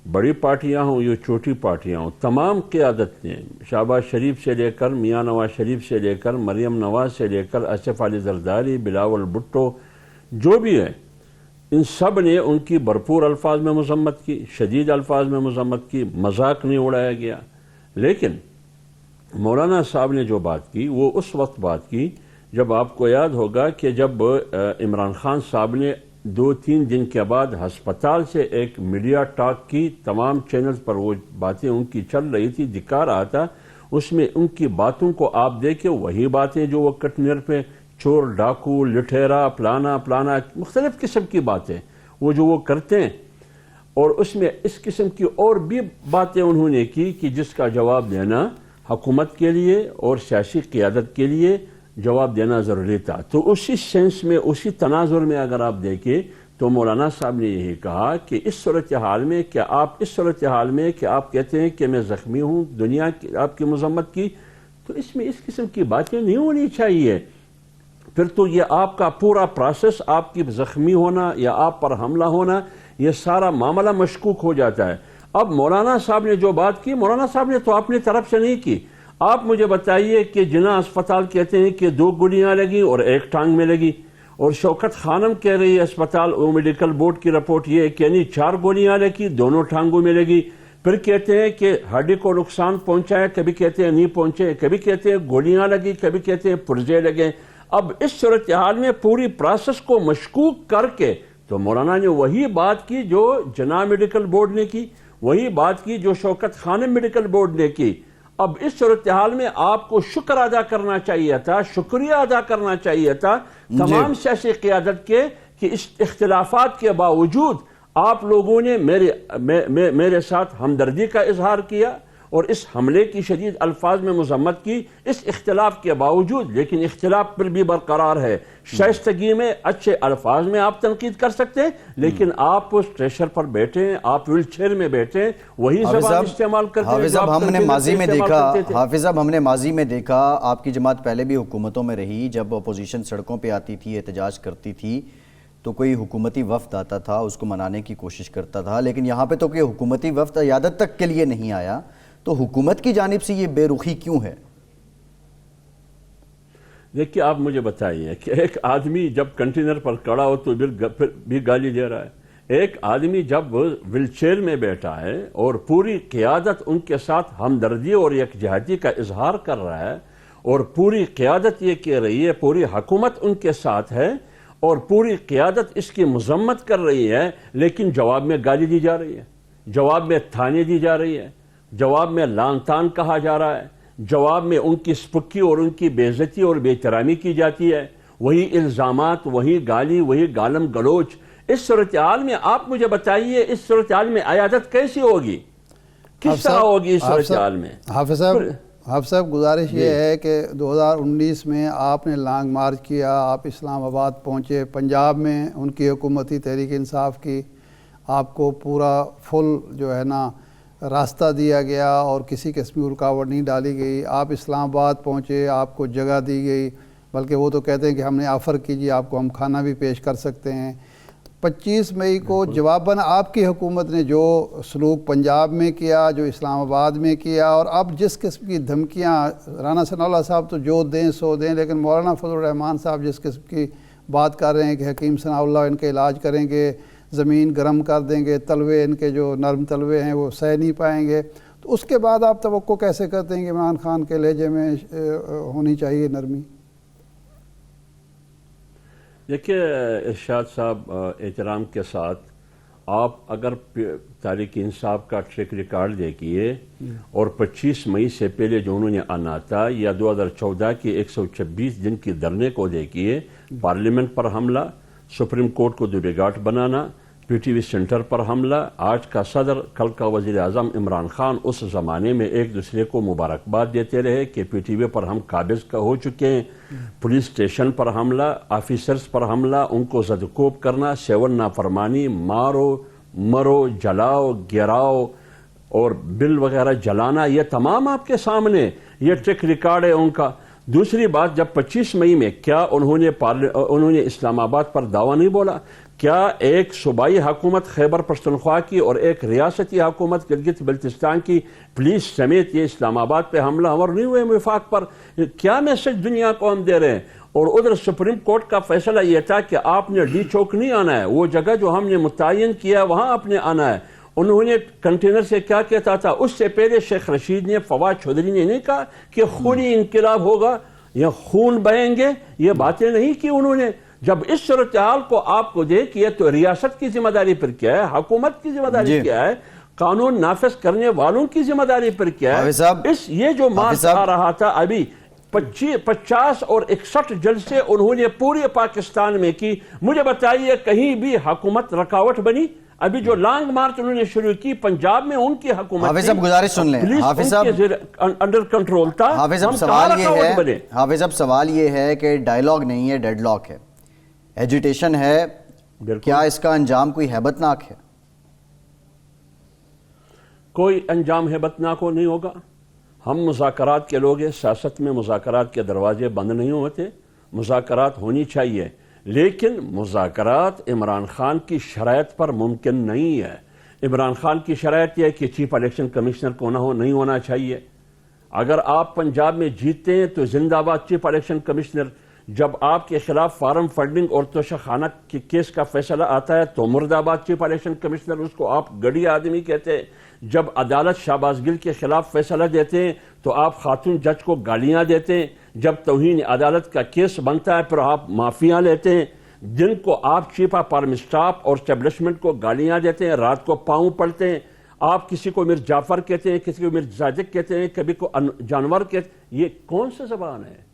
Speaker 4: بڑی پارٹیاں ہوں یا چھوٹی پارٹیاں ہوں، تمام قیادت نے شہباز شریف سے لے کر میاں نواز شریف سے لے کر مریم نواز سے لے کر آصف علی زرداری، بلاول بھٹو، جو بھی ہے، ان سب نے ان کی بھرپور الفاظ میں مذمت کی، شدید الفاظ میں مذمت کی، مذاق نہیں اڑایا گیا۔ لیکن مولانا صاحب نے جو بات کی وہ اس وقت بات کی جب آپ کو یاد ہوگا کہ جب عمران خان صاحب نے 2-3 دن کے بعد ہسپتال سے ایک میڈیا ٹاک کی، تمام چینلز پر وہ باتیں ان کی چل رہی تھی، دکھا رہا تھا، اس میں ان کی باتوں کو آپ دیکھیں، وہی باتیں جو وہ کٹنیر پہ چور ڈاکو لٹیرا پلانا مختلف قسم کی باتیں وہ جو وہ کرتے ہیں، اور اس میں اس قسم کی اور بھی باتیں انہوں نے کی کہ جس کا جواب دینا حکومت کے لیے اور سیاسی قیادت کے لیے جواب دینا ضروری تھا۔ تو اسی سینس میں، اسی تناظر میں اگر آپ دیکھیں تو مولانا صاحب نے یہی کہا کہ اس صورتحال میں کہ آپ کہتے ہیں کہ میں زخمی ہوں، دنیا کی آپ کی مذمت کی، تو اس میں اس قسم کی باتیں نہیں ہونی چاہیے۔ پھر تو یہ آپ کا پورا پروسیس، آپ کی زخمی ہونا یا آپ پر حملہ ہونا، یہ سارا معاملہ مشکوک ہو جاتا ہے۔ اب مولانا صاحب نے جو بات کی، مولانا صاحب نے تو اپنی طرف سے نہیں کی۔ آپ مجھے بتائیے کہ جناح اسپتال کہتے ہیں کہ 2 گولیاں لگیں اور 1 ٹانگ میں لگی، اور شوکت خانم کہہ رہی ہے اسپتال میڈیکل بورڈ کی رپورٹ یہ ہے کہ یعنی 4 گولیاں لگی، دونوں ٹانگوں میں لگی۔ پھر کہتے ہیں کہ ہڈی کو نقصان پہنچا ہے، کبھی کہتے ہیں نہیں پہنچے، کبھی کہتے ہیں گولیاں لگی، کبھی کہتے ہیں پرزے لگے۔ اب اس صورتحال میں پوری پروسیس کو مشکوک کر کے تو مولانا نے وہی بات کی جو جناح میڈیکل بورڈ نے کی، وہی بات کی جو شوکت خانم میڈیکل بورڈ نے کی۔ اب اس صورتحال میں آپ کو شکر ادا کرنا چاہیے تھا، شکریہ ادا کرنا چاہیے تھا تمام سیاسی قیادت کے کہ اس اختلافات کے باوجود آپ لوگوں نے میرے ساتھ ہمدردی کا اظہار کیا اور اس حملے کی شدید الفاظ میں مذمت کی، اس اختلاف کے باوجود۔ لیکن اختلاف پر بھی برقرار ہے، شائستگی میں اچھے الفاظ میں آپ تنقید کر سکتے ہیں، لیکن آپ اسٹریچر پر بیٹھے ہیں، آپ ویل چیئر میں بیٹھے ہیں، وہی زبان استعمال کرتے ہیں۔
Speaker 3: حافظ صاحب ہم نے ماضی میں دیکھا آپ کی جماعت پہلے بھی حکومتوں میں رہی، جب اپوزیشن سڑکوں پہ آتی تھی، احتجاج کرتی تھی تو کوئی حکومتی وفد آتا تھا، اس کو منانے کی کوشش کرتا تھا، لیکن یہاں پہ تو کوئی حکومتی وفد عیادت تک کے لیے نہیں آیا، تو حکومت کی جانب سے یہ بے رخی کیوں ہے؟
Speaker 4: دیکھیے آپ مجھے بتائیے کہ ایک آدمی جب کنٹینر پر کھڑا ہو تو پھر بھی گالی دے رہا ہے، ایک آدمی جب ویل چیئر میں بیٹھا ہے اور پوری قیادت ان کے ساتھ ہمدردی اور یکجہتی کا اظہار کر رہا ہے، اور پوری قیادت یہ کہہ رہی ہے، پوری حکومت ان کے ساتھ ہے اور پوری قیادت اس کی مذمت کر رہی ہے، لیکن جواب میں گالی دی جا رہی ہے، جواب میں تھانے دی جا رہی ہے، جواب میں لان تان کہا جا رہا ہے، جواب میں ان کی سپکی اور ان کی بے عزتی اور بے احترامی کی جاتی ہے، وہی الزامات، وہی گالی، وہی گالم گلوچ۔ اس صورتحال میں آپ مجھے بتائیے اس صورتحال میں عیادت کیسی ہوگی، کس طرح ہوگی اس صورتحال میں؟
Speaker 1: حافظ صاحب گزارش یہ ہے کہ 2019 میں آپ نے لانگ مارچ کیا، آپ اسلام آباد پہنچے، پنجاب میں ان کی حکومتی تحریک انصاف کی آپ کو پورا فل جو ہے نا راستہ دیا گیا اور کسی قسم کی رکاوٹ نہیں ڈالی گئی۔ آپ اسلام آباد پہنچے، آپ کو جگہ دی گئی، بلکہ وہ تو کہتے ہیں کہ ہم نے آفر کیجیے، آپ کو ہم کھانا بھی پیش کر سکتے ہیں۔ 25 مئی کو جواباً آپ کی حکومت نے جو سلوک پنجاب میں کیا، جو اسلام آباد میں کیا، اور اب جس قسم کی دھمکیاں، رانا ثناء اللہ صاحب تو جو دیں سو دیں، لیکن مولانا فضل الرحمان صاحب جس قسم کی بات کر رہے ہیں کہ حکیم ثناء اللہ ان کا علاج کریں گے، زمین گرم کر دیں گے، تلوے ان کے جو نرم تلوے ہیں وہ سہ نہیں پائیں گے، تو اس کے بعد آپ توقع کیسے کرتے ہیں کہ عمران خان کے لہجے میں ہونی چاہیے نرمی؟
Speaker 4: دیکھیے ارشاد صاحب، احترام کے ساتھ آپ اگر تحریک انصاف کا ٹریک ریکارڈ دیکھیے اور 25 مئی سے پہلے جو انہوں نے آنا تھا یا 2014 کی 126 دن کی دھرنے کو دیکھیے، پارلیمنٹ پر حملہ، سپریم کورٹ کو دوبیگاٹ بنانا، پی ٹی وی سینٹر پر حملہ، آج کا صدر کل کا وزیر اعظم عمران خان اس زمانے میں ایک دوسرے کو مبارکباد دیتے رہے کہ پی ٹی وی پر ہم قابض ہو چکے ہیں، پولیس اسٹیشن پر حملہ، آفیسرز پر حملہ، ان کو زدکوب کرنا، 7 نافرمانی، مارو مرو، جلاؤ گراؤ اور بل وغیرہ جلانا، یہ تمام آپ کے سامنے یہ ٹریک ریکارڈ ہے ان کا۔ دوسری بات، جب 25 مئی میں کیا انہوں نے اسلام آباد پر دعویٰ نہیں بولا؟ کیا ایک صوبائی حکومت خیبر پختونخوا کی اور ایک ریاستی حکومت گلگت بلتستان کی پولیس سمیت یہ اسلام آباد پہ حملہ آور نہیں ہوئے وفاق پر؟ کیا میسج دنیا کو ہم دے رہے ہیں؟ اور ادھر سپریم کورٹ کا فیصلہ یہ تھا کہ آپ نے ڈی چوک نہیں آنا ہے، وہ جگہ جو ہم نے متعین کیا ہے وہاں آپ نے آنا ہے۔ انہوں نے کنٹینر سے کیا کہتا تھا؟ اس سے پہلے شیخ رشید نے، فواد چودھری نے نہیں کہا کہ خونی انقلاب ہوگا یا خون بہیں گے، یہ باتیں نہیں کی انہوں نے۔ جب اس صورتحال کو آپ کو دیکھیے تو ریاست کی ذمہ داری پر کیا ہے، حکومت کی ذمہ داری کیا ہے، قانون نافذ کرنے والوں کی ذمہ داری پر کیا ہے؟ یہ جو مارچ آ رہا تھا ابھی 50 اور 61 جلسے انہوں نے پورے پاکستان میں کی، مجھے بتائیے کہیں بھی حکومت رکاوٹ بنی؟ ابھی جو لانگ مارچ انہوں نے شروع کی پنجاب میں، ان کی حکومت
Speaker 3: حافظ صاحب گزارش سن لیں، حافظ صاحب
Speaker 4: انڈر کنٹرول تھا۔
Speaker 3: حافظ صاحب سوال یہ ہے کہ ڈائیلاگ نہیں ہے، ڈیڈ لاک ہے، ایجیٹیشن ہے، کیا اس کا انجام کوئی ہیبت ناک ہے؟
Speaker 4: کوئی انجام ہیبت ناک نہیں ہوگا۔ ہم مذاکرات کے لوگ ہیں، سیاست میں مذاکرات کے دروازے بند نہیں ہوتے، مذاکرات ہونی چاہیے، لیکن مذاکرات عمران خان کی شرائط پر ممکن نہیں ہے۔ عمران خان کی شرائط یہ ہے کہ چیف الیکشن کمشنر کو نہیں ہونا چاہیے۔ اگر آپ پنجاب میں جیتے ہیں تو زندہ باد چیف الیکشن کمشنر، جب آپ کے خلاف فارم فنڈنگ اور توشہ خانہ کے کیس کا فیصلہ آتا ہے تو مرد آباد چیف الیکشن کمشنر، اس کو آپ گڑی آدمی کہتے ہیں۔ جب عدالت شہباز گل کے خلاف فیصلہ دیتے ہیں تو آپ خاتون جج کو گالیاں دیتے ہیں۔ جب توہین عدالت کا کیس بنتا ہے پھر آپ معافیاں لیتے ہیں۔ دن کو آپ چیف آف آرمی اسٹاف اور اسٹیبلشمنٹ کو گالیاں دیتے ہیں، رات کو پاؤں پڑتے ہیں۔ آپ کسی کو میر جعفر کہتے ہیں، کسی کو میر صادق کہتے ہیں، کبھی کو جانور کہتے ہیں۔ یہ کون سی زبان ہے؟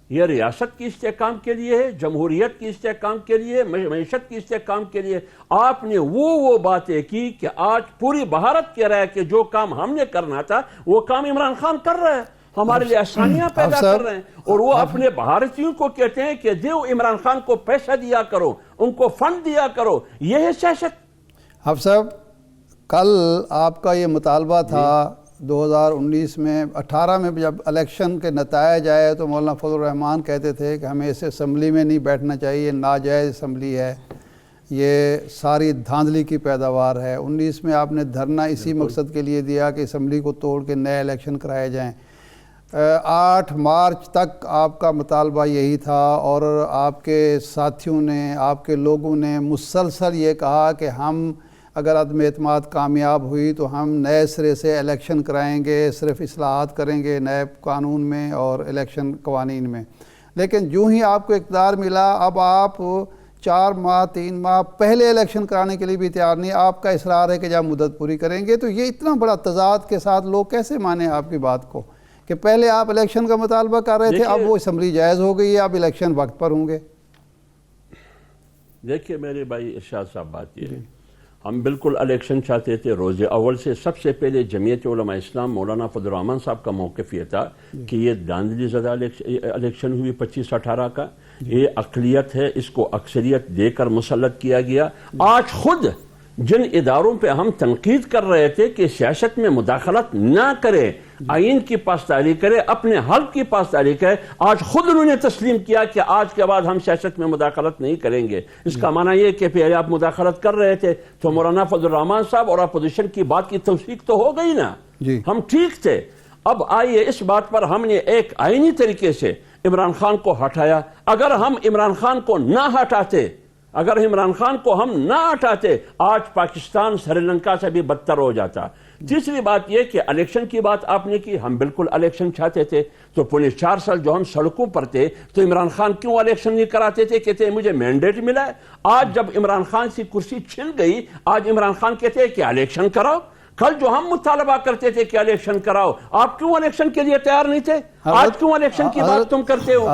Speaker 4: یہ ریاست کی استحکام کے لیے ہے، جمہوریت کی استحکام کے لیے، معیشت کی استحکام کے لیے۔ آپ نے وہ باتیں کی کہ آج پوری بھارت کہہ رہا ہے کہ جو کام ہم نے کرنا تھا وہ کام عمران خان کر رہا ہے، ہمارے لیے آسانیاں پیدا کر رہے ہیں، اور وہ اپنے بھارتیوں کو کہتے ہیں کہ دیو عمران خان کو پیسہ دیا کرو، ان کو فنڈ دیا کرو۔ یہ ہے سیاست۔
Speaker 1: حافظ صاحب، کل آپ کا یہ مطالبہ تھا 2019 میں 18 میں جب الیکشن کے نتائج آئے تو مولانا فضل الرحمان کہتے تھے کہ ہمیں اس اسمبلی میں نہیں بیٹھنا چاہیے، ناجائز اسمبلی ہے، یہ ساری دھاندلی کی پیداوار ہے۔ 19 میں آپ نے دھرنا اسی مقصد کے لیے دیا کہ اسمبلی کو توڑ کے نئے الیکشن کرائے جائیں۔ 8 مارچ تک آپ کا مطالبہ یہی تھا، اور آپ کے ساتھیوں نے، آپ کے لوگوں نے مسلسل یہ کہا کہ ہم اگر عدم اعتماد کامیاب ہوئی تو ہم نئے سرے سے الیکشن کرائیں گے، صرف اصلاحات کریں گے نئے قانون میں اور الیکشن قوانین میں۔ لیکن جو ہی آپ کو اقتدار ملا، اب آپ 4 ماہ 3 ماہ پہلے الیکشن کرانے کے لیے بھی تیار نہیں۔ آپ کا اصرار ہے کہ جب مدت پوری کریں گے، تو یہ اتنا بڑا تضاد کے ساتھ لوگ کیسے مانیں آپ کی بات کو کہ پہلے آپ الیکشن کا مطالبہ کر رہے تھے، اب وہ اسمبلی جائز ہو گئی ہے، اب الیکشن وقت پر ہوں گے۔
Speaker 4: دیکھیے میرے بھائی ارشاد صاحب، بات یہ ہے، ہم بالکل الیکشن چاہتے تھے روز اول سے۔ سب سے پہلے جمعیت علماء اسلام مولانا فضل الرحمان صاحب کا موقف یہ تھا کہ یہ دھاندلی زدہ الیکشن ہوئی 25-18 کا، یہ اقلیت ہے، اس کو اکثریت دے کر مسلط کیا گیا۔ آج خود جن اداروں پہ ہم تنقید کر رہے تھے کہ سیاست میں مداخلت نہ کرے، آئین کی پاسداری کرے، اپنے حلق کی پاسداری کرے، آج خود انہوں نے تسلیم کیا کہ آج کے بعد ہم سیاست میں مداخلت نہیں کریں گے۔ اس کا معنی یہ کہ پہلے آپ مداخلت کر رہے تھے تو مولانا فضل الرحمان صاحب اور اپوزیشن کی بات کی توثیق تو ہو گئی نا، ہم ٹھیک تھے۔ اب آئیے اس بات پر ہم نے ایک آئینی طریقے سے عمران خان کو ہٹایا۔ اگر ہم عمران خان کو نہ ہٹاتے اگر عمران خان کو ہم نہ ہٹاتے آج پاکستان سری لنکا سے بھی بدتر ہو جاتا. تیسری بات یہ کہ الیکشن کی بات آپ نے کی, ہم بالکل الیکشن چاہتے تھے, تو پونے 4 سال جو ہم سڑکوں پر تھے تو عمران خان کیوں الیکشن نہیں کراتے تھے؟ کہتے ہیں مجھے مینڈیٹ ملا ہے. آج جب عمران خان سے کرسی چھن گئی, آج عمران خان کہتے ہیں کہ الیکشن کراؤ. کل جو ہم مطالبہ کرتے تھے کہ الیکشن کراؤ, آپ کیوں الیکشن کے لیے تیار نہیں تھے؟ آج کیوں الیکشن کی بات تم کرتے ہو؟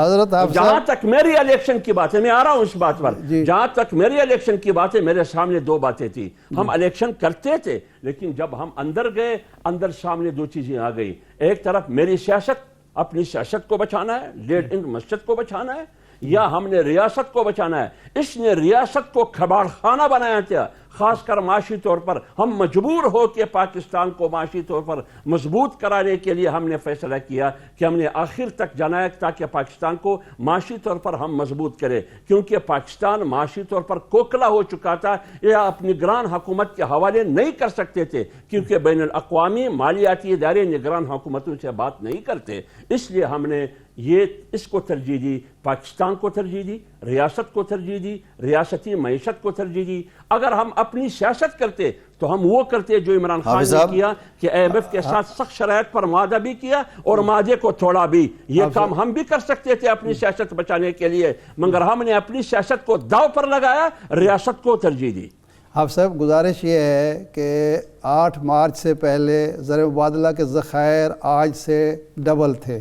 Speaker 4: جہاں تک میری الیکشن کی بات ہے, میں آ رہا ہوں اس بات پر, جہاں تک میری الیکشن کی بات ہے, میرے سامنے 2 باتیں تھی. ہم الیکشن کرتے تھے, لیکن جب ہم اندر گئے, اندر سامنے 2 چیزیں آ گئی. ایک طرف میری سیاست, اپنی سیاست کو بچانا ہے, لیڈ ان مسجد کو بچانا ہے, یا ہم نے ریاست کو بچانا ہے. اس نے ریاست کو کھباڑ خانہ بنایا تھا, خاص کر معاشی طور پر. ہم مجبور ہو کہ پاکستان کو معاشی طور پر مضبوط کرانے کے لیے ہم نے فیصلہ کیا کہ ہم نے آخر تک جانا ہے تاکہ پاکستان کو معاشی طور پر ہم مضبوط کریں, کیونکہ پاکستان معاشی طور پر کوکلا ہو چکا تھا, یا اپنی نگران حکومت کے حوالے نہیں کر سکتے تھے, کیونکہ بین الاقوامی مالیاتی ادارے نگران حکومتوں سے بات نہیں کرتے. اس لیے ہم نے اس کو ترجیح دی, پاکستان کو ترجیح دی, ریاست کو ترجیح دی, ریاستی معیشت کو ترجیح دی. اگر ہم اپنی سیاست کرتے تو ہم وہ کرتے جو عمران خان نے کیا کہ IMF کے ساتھ سخت شرائط پر معاہدہ بھی کیا اور معاہدے کو توڑا بھی. یہ کام ہم بھی کر سکتے تھے اپنی سیاست بچانے کے لیے, مگر ہم نے اپنی سیاست کو داؤ پر لگایا, ریاست کو ترجیح دی.
Speaker 1: آپ صاحب گزارش یہ ہے کہ 8 مارچ سے پہلے زر مبادلہ کے ذخائر آج سے ڈبل تھے.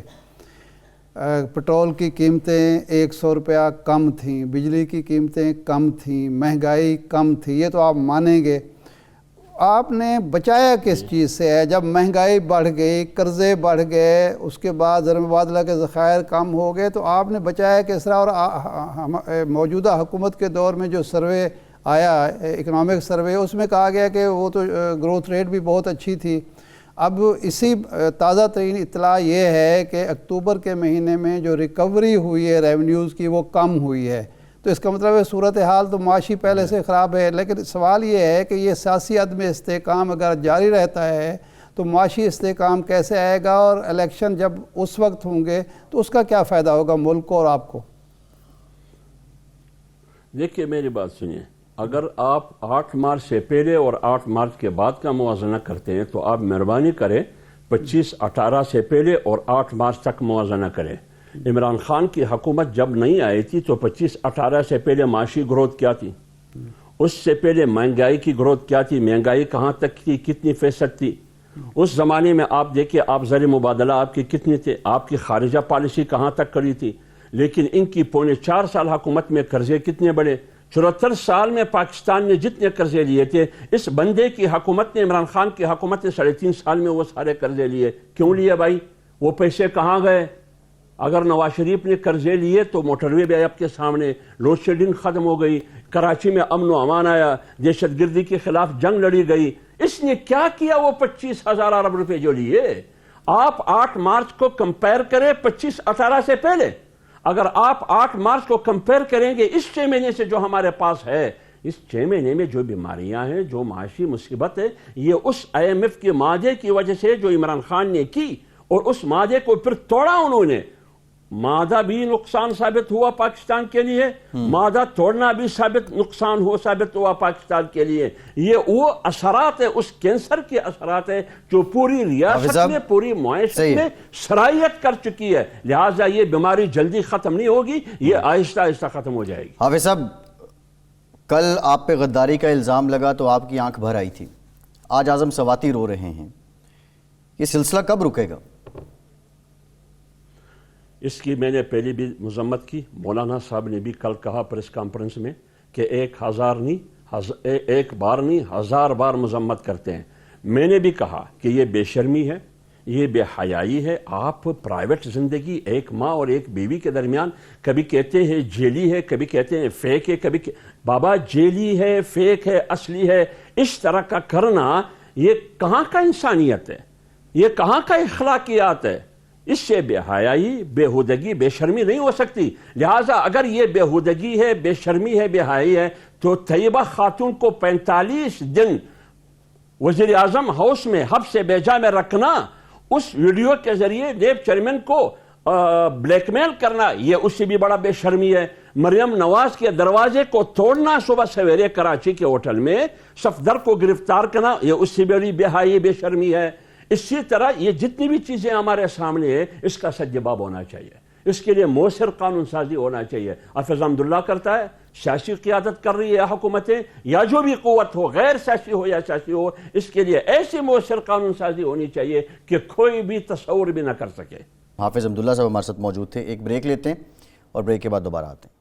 Speaker 1: پٹرول کی قیمتیں 100 روپیہ کم تھیں, بجلی کی قیمتیں کم تھیں, مہنگائی کم تھی. یہ تو آپ مانیں گے. آپ نے بچایا کس چیز سے ہے؟ جب مہنگائی بڑھ گئی, قرضے بڑھ گئے, اس کے بعد زر مبادلہ کے ذخائر کم ہو گئے, تو آپ نے بچایا کس طرح؟ اور موجودہ حکومت کے دور میں جو سروے آیا, اکنامک سروے, اس میں کہا گیا کہ وہ تو گروتھ ریٹ بھی بہت اچھی تھی. اب اسی تازہ ترین اطلاع یہ ہے کہ اکتوبر کے مہینے میں جو ریکوری ہوئی ہے ریونیوز کی وہ کم ہوئی ہے. تو اس کا مطلب ہے صورتحال تو معاشی پہلے سے خراب ہے. لیکن سوال یہ ہے کہ یہ سیاسی عدم استحکام اگر جاری رہتا ہے تو معاشی استحکام کیسے آئے گا؟ اور الیکشن جب اس وقت ہوں گے تو اس کا کیا فائدہ ہوگا ملک کو اور آپ کو؟
Speaker 4: دیکھیے میری بات سنیے, اگر آپ 8 مارچ سے پہلے اور 8 مارچ کے بعد کا موازنہ کرتے ہیں تو آپ مہربانی کریں 25-18 سے پہلے اور 8 مارچ تک موازنہ کریں. عمران خان کی حکومت جب نہیں آئی تھی تو 25-18 سے پہلے معاشی گروتھ کیا تھی, اس سے پہلے مہنگائی کی گروتھ کیا تھی, مہنگائی کہاں تک تھی, کتنی فیصد تھی. اس زمانے میں آپ دیکھیں آپ زر مبادلہ آپ کی کتنے تھے, آپ کی خارجہ پالیسی کہاں تک کڑی تھی. لیکن ان کی پونے 4 سال حکومت میں قرضے کتنے بڑے. 74 سال میں پاکستان نے جتنے قرضے لیے تھے, اس بندے کی حکومت نے, عمران خان کی حکومت نے 3.5 سال میں وہ سارے قرضے لیے. کیوں لیے بھائی؟ وہ پیسے کہاں گئے؟ اگر نواز شریف نے قرضے لیے تو موٹر وے بھی آپ کے سامنے, لوڈ شیڈنگ ختم ہو گئی, کراچی میں امن و امان آیا, دہشت گردی کے خلاف جنگ لڑی گئی. اس نے کیا کیا وہ 25,000 ارب روپے جو لیے؟ آپ 8 مارچ کو کمپیئر کریں 25-18 سے پہلے. اگر آپ 8 مارچ کو کمپیئر کریں گے اس 6 مہینے سے جو ہمارے پاس ہے, اس 6 مہینے میں جو بیماریاں ہیں, جو معاشی مصیبت ہے, یہ اس IMF کے معاہدے کی وجہ سے جو عمران خان نے کی, اور اس معاہدے کو پھر توڑا انہوں نے. معاہدہ بھی نقصان ثابت ہوا پاکستان کے لیے, معاہدہ توڑنا بھی نقصان ثابت ہوا پاکستان کے لیے. یہ وہ اثرات ہے, اس کینسر کے اثرات ہے جو پوری ریاست میں, پوری معیشت میں سرایت کر چکی ہے. لہٰذا یہ بیماری جلدی ختم نہیں ہوگی, یہ آہستہ آہستہ ختم ہو جائے گی.
Speaker 3: حافظ صاحب, کل آپ پہ غداری کا الزام لگا تو آپ کی آنکھ بھر آئی تھی, آج اعظم سواتی رو رہے ہیں. یہ سلسلہ کب رکے گا؟
Speaker 4: اس کی میں نے پہلے بھی مذمت کی. مولانا صاحب نے بھی کل کہا پریس کانفرنس میں کہ 1 بار نہیں 1000 بار مذمت کرتے ہیں. میں نے بھی کہا کہ یہ بے شرمی ہے, یہ بے حیائی ہے. آپ پرائیویٹ زندگی ایک ماں اور ایک بیوی کے درمیان کبھی کہتے ہیں جیلی ہے, کبھی کہتے ہیں فیک ہے, کبھی بابا جیلی ہے, فیک ہے, اصلی ہے. اس طرح کا کرنا یہ کہاں کا انسانیت ہے, یہ کہاں کا اخلاقیات ہے؟ اس سے بے حیائی, بےہودگی, بے شرمی نہیں ہو سکتی. لہٰذا اگر یہ بےہودگی ہے, بے شرمی ہے, بے حیائی ہے, تو طیبہ خاتون کو 45 دن وزیر اعظم ہاؤس میں حبس بے جا میں رکھنا, اس ویڈیو کے ذریعے نیب چیئرمین کو بلیک میل کرنا یہ اس سے بھی بڑا بے شرمی ہے. مریم نواز کے دروازے کو توڑنا صبح سویرے کراچی کے ہوٹل میں, صفدر کو گرفتار کرنا یہ اس سے بڑی بے حیائی بے شرمی ہے. اسی طرح یہ جتنی بھی چیزیں ہمارے سامنے ہیں اس کا سد جواب ہونا چاہیے. اس کے لیے مؤثر قانون سازی ہونا چاہیے. حافظ حمداللہ کرتا ہے, سیاسی قیادت کر رہی ہے حکومتیں, یا جو بھی قوت ہو غیر سیاسی ہو یا سیاسی ہو, اس کے لیے ایسی مؤثر قانون سازی ہونی چاہیے کہ کوئی بھی تصور بھی نہ کر سکے.
Speaker 3: حافظ حمداللہ صاحب ہمارے ساتھ موجود تھے. ایک بریک لیتے ہیں اور بریک کے بعد دوبارہ آتے ہیں.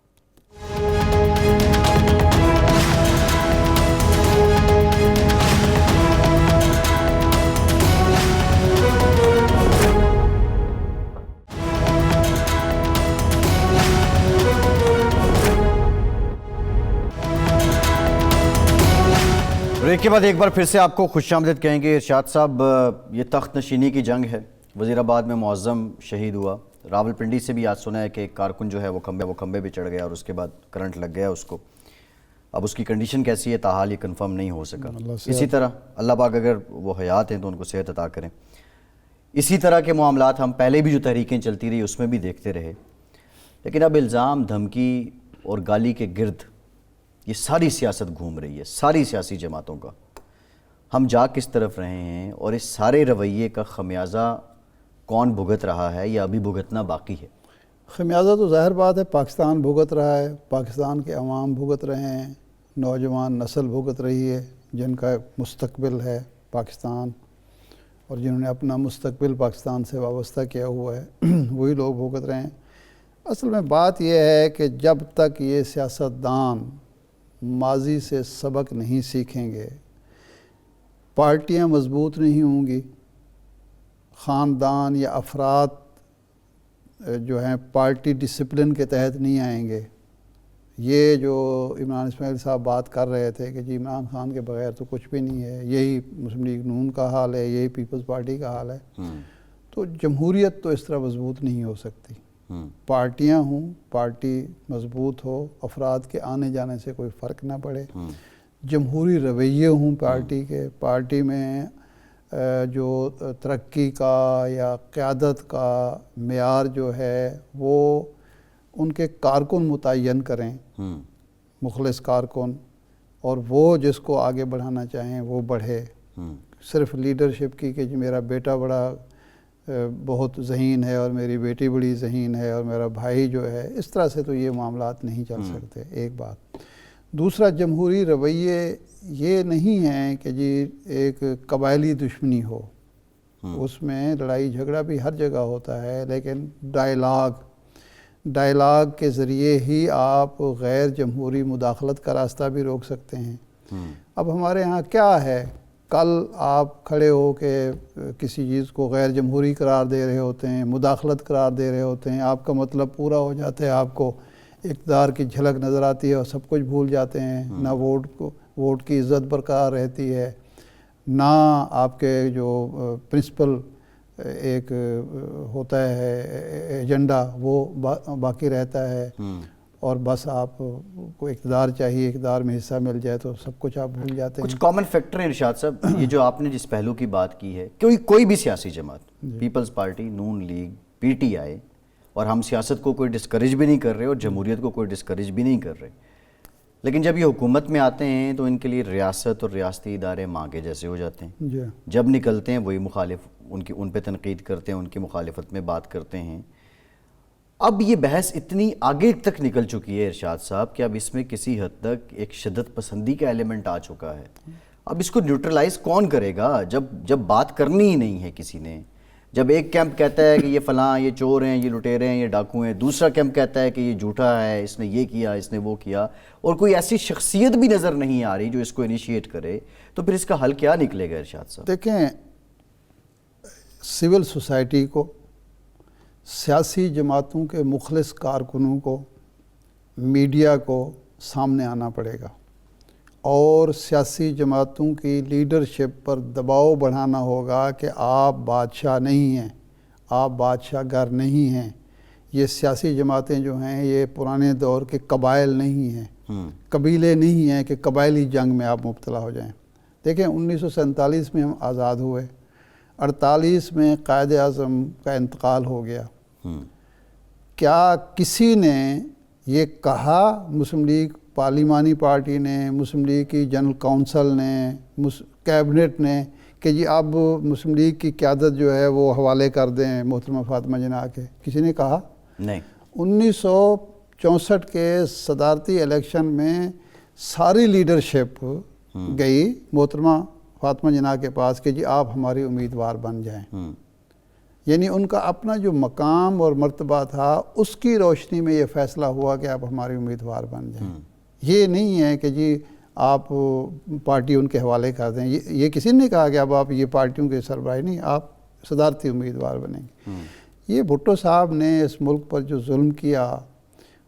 Speaker 3: بریک کے بعد ایک بار پھر سے آپ کو خوش آمدید کہیں گے. ارشاد صاحب, یہ تخت نشینی کی جنگ ہے. وزیر آباد میں معظم شہید ہوا. راولپنڈی سے بھی آج سنا ہے کہ ایک کارکن جو ہے وہ کھمبے پہ چڑھ گیا اور اس کے بعد کرنٹ لگ گیا اس کو. اب اس کی کنڈیشن کیسی ہے تاحال یہ کنفرم نہیں ہو سکا. اسی طرح اللہ پاک اگر وہ حیات ہیں تو ان کو صحت عطا کریں. اسی طرح کے معاملات ہم پہلے بھی جو تحریکیں چلتی رہی اس میں بھی دیکھتے رہے, لیکن اب الزام دھمکی اور گالی کے گرد یہ ساری سیاست گھوم رہی ہے, ساری سیاسی جماعتوں کا. ہم جا کس طرف رہے ہیں اور اس سارے رویے کا خمیازہ کون بھگت رہا ہے یا ابھی بھگتنا باقی ہے؟
Speaker 1: خمیازہ تو ظاہر بات ہے پاکستان بھگت رہا ہے, پاکستان کے عوام بھگت رہے ہیں, نوجوان نسل بھگت رہی ہے جن کا مستقبل ہے پاکستان اور جنہوں نے اپنا مستقبل پاکستان سے وابستہ کیا ہوا ہے وہی لوگ بھگت رہے ہیں. اصل میں بات یہ ہے کہ جب تک یہ سیاستدان ماضی سے سبق نہیں سیکھیں گے, پارٹیاں مضبوط نہیں ہوں گی, خاندان یا افراد جو ہیں پارٹی ڈسپلن کے تحت نہیں آئیں گے. یہ جو عمران اسماعیل صاحب بات کر رہے تھے کہ جی عمران خان کے بغیر تو کچھ بھی نہیں ہے, یہی مسلم لیگ نون کا حال ہے, یہی پیپلز پارٹی کا حال ہے, تو جمہوریت تو اس طرح مضبوط نہیں ہو سکتی. پارٹیاں ہوں, پارٹی مضبوط ہو, افراد کے آنے جانے سے کوئی فرق نہ پڑے, جمہوری رویے ہوں پارٹی کے, پارٹی میں جو ترقی کا یا قیادت کا معیار جو ہے وہ ان کے کارکن متعین کریں, مخلص کارکن, اور وہ جس کو آگے بڑھانا چاہیں وہ بڑھے. صرف لیڈرشپ کی کہ جی میرا بیٹا بڑا بہت ذہین ہے اور میری بیٹی بڑی ذہین ہے اور میرا بھائی جو ہے, اس طرح سے تو یہ معاملات نہیں چل سکتے. ایک بات. دوسرا, جمہوری رویے یہ نہیں ہیں کہ جی ایک قبائلی دشمنی ہو, اس میں لڑائی جھگڑا بھی ہر جگہ ہوتا ہے, لیکن ڈائلاگ کے ذریعے ہی آپ غیر جمہوری مداخلت کا راستہ بھی روک سکتے ہیں. اب ہمارے ہاں کیا ہے, کل آپ کھڑے ہو کے کسی چیز کو غیر جمہوری قرار دے رہے ہوتے ہیں, مداخلت قرار دے رہے ہوتے ہیں, آپ کا مطلب پورا ہو جاتا ہے, آپ کو اقتدار کی جھلک نظر آتی ہے اور سب کچھ بھول جاتے ہیں. نہ ووٹ کی عزت برقرار رہتی ہے, نہ آپ کے جو پرنسپل ایک ہوتا ہے ایجنڈا وہ باقی رہتا ہے, اور بس آپ کو اقتدار چاہیے, اقتدار میں حصہ مل جائے تو سب کچھ آپ بھول جاتے ہیں.
Speaker 3: کچھ کامن فیکٹر ہیں ارشاد صاحب, یہ جو آپ نے جس پہلو کی بات کی ہے, کوئی بھی سیاسی جماعت, پیپلز پارٹی, نون لیگ, پی ٹی آئی, اور ہم سیاست کو کوئی ڈسکریج بھی نہیں کر رہے اور جمہوریت کو کوئی ڈسکریج بھی نہیں کر رہے, لیکن جب یہ حکومت میں آتے ہیں تو ان کے لیے ریاست اور ریاستی ادارے ماں کے جیسے ہو جاتے ہیں. جب نکلتے ہیں وہی مخالف ان پہ تنقید کرتے ہیں, ان کی مخالفت میں بات کرتے ہیں. اب یہ بحث اتنی آگے تک نکل چکی ہے ارشاد صاحب کہ اب اس میں کسی حد تک ایک شدت پسندی کا ایلیمنٹ آ چکا ہے. اب اس کو نیوٹرلائز کون کرے گا جب بات کرنی ہی نہیں ہے کسی نے. جب ایک کیمپ کہتا ہے کہ یہ فلاں, یہ چور ہیں, یہ لٹیرے ہیں, یہ ڈاکو ہیں, دوسرا کیمپ کہتا ہے کہ یہ جھوٹا ہے, اس نے یہ کیا, اس نے وہ کیا, اور کوئی ایسی شخصیت بھی نظر نہیں آ رہی جو اس کو انیشیٹ کرے, تو پھر اس کا حل کیا نکلے گا ارشاد صاحب؟
Speaker 1: دیکھیں, سول سوسائٹی کو, سیاسی جماعتوں کے مخلص کارکنوں کو, میڈیا کو سامنے آنا پڑے گا, اور سیاسی جماعتوں کی لیڈرشپ پر دباؤ بڑھانا ہوگا کہ آپ بادشاہ نہیں ہیں, آپ بادشاہ گر نہیں ہیں. یہ سیاسی جماعتیں جو ہیں یہ پرانے دور کے قبائل نہیں ہیں, قبیلے نہیں ہیں کہ قبائلی جنگ میں آپ مبتلا ہو جائیں. دیکھیں 1947 میں ہم آزاد ہوئے, 48 میں قائد اعظم کا انتقال ہو گیا, کیا کسی نے یہ کہا مسلم لیگ پارلیمانی پارٹی نے، مسلم لیگ کی جنرل کونسل نے، کیبنٹ نے کہ جی اب مسلم لیگ کی قیادت جو ہے وہ حوالے کر دیں محترمہ فاطمہ جناح کے؟ کسی نے کہا
Speaker 3: نہیں۔
Speaker 1: 1964 کے صدارتی الیکشن میں ساری لیڈرشپ گئی محترمہ فاطمہ جناح کے پاس کہ جی آپ ہماری امیدوار بن جائیں، یعنی ان کا اپنا جو مقام اور مرتبہ تھا اس کی روشنی میں یہ فیصلہ ہوا کہ آپ ہماری امیدوار بن جائیں۔ یہ نہیں ہے کہ جی آپ پارٹی ان کے حوالے کر دیں، یہ کسی نے کہا کہ اب آپ یہ پارٹیوں کے سربراہ نہیں، آپ صدارتی امیدوار بنیں گے۔ یہ بھٹو صاحب نے اس ملک پر جو ظلم کیا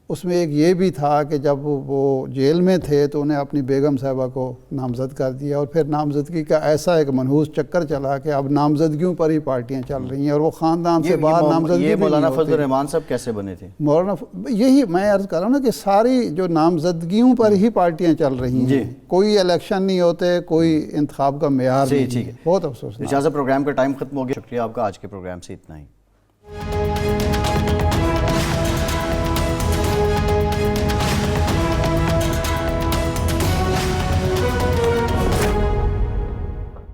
Speaker 1: اس میں ایک یہ بھی تھا کہ جب وہ جیل میں تھے تو انہیں اپنی بیگم صاحبہ کو نامزد کر دیا، اور پھر نامزدگی کا ایسا ایک منحوس چکر چلا کہ اب نامزدگیوں پر ہی پارٹیاں چل رہی ہیں، اور وہ خاندان سے باہر نامزدگی
Speaker 3: یہ
Speaker 1: بھی
Speaker 3: مولانا
Speaker 1: نہیں
Speaker 3: فضل
Speaker 1: ہوتی۔
Speaker 3: الرحمان صاحب کیسے بنے تھے؟
Speaker 1: مولانا یہی میں عرض کر رہا ہوں نا کہ ساری جو نامزدگیوں پر ہی پارٹیاں چل رہی ہیں، کوئی الیکشن نہیں ہوتے، کوئی انتخاب کا معیار نہیں ہے۔ بہت افسوس۔
Speaker 3: ارشاد صاحب پروگرام کا ٹائم ختم ہو گیا، شکریہ آپ کا، آج کے پروگرام سے اتنا ہی۔